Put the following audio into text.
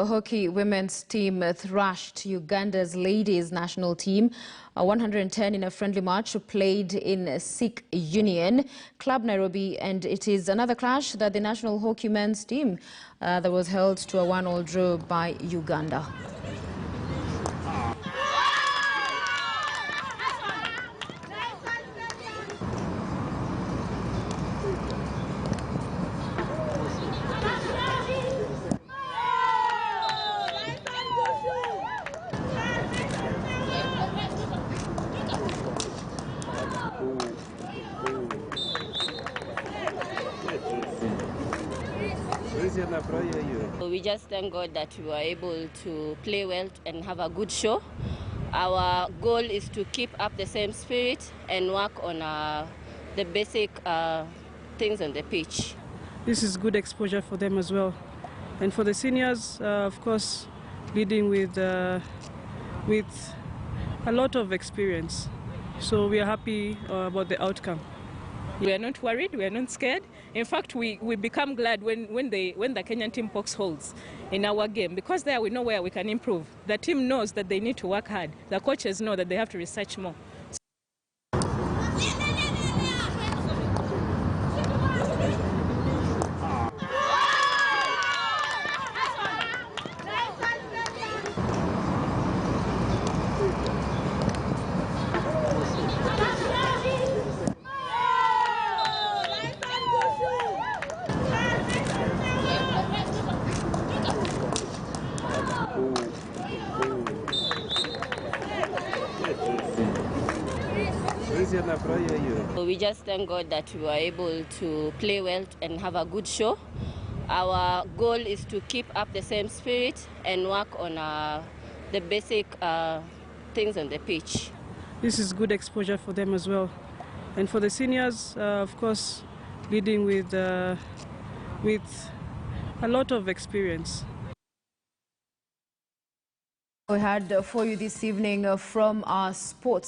Hockey women's team thrashed Uganda's ladies national team 110 in a friendly match played in Sikh Union Club Nairobi, and it is another clash that the national hockey men's team that was held to a 1-1 draw by Uganda. We just thank God that we were able to play well and have a good show. Our goal is to keep up the same spirit and work on the basic things on the pitch. This is good exposure for them as well. And for the seniors, of course, leading with a lot of experience. So we are happy about the outcome. We are not worried, we are not scared. In fact, we become glad when the Kenyan team pokes holes in our game, because there we know where we can improve. The team knows that they need to work hard. The coaches know that they have to research more. We just thank God that we were able to play well and have a good show. Our goal is to keep up the same spirit and work on the basic things on the pitch. This is good exposure for them as well. And for the seniors, of course, leading with a lot of experience. We had for you this evening from our sports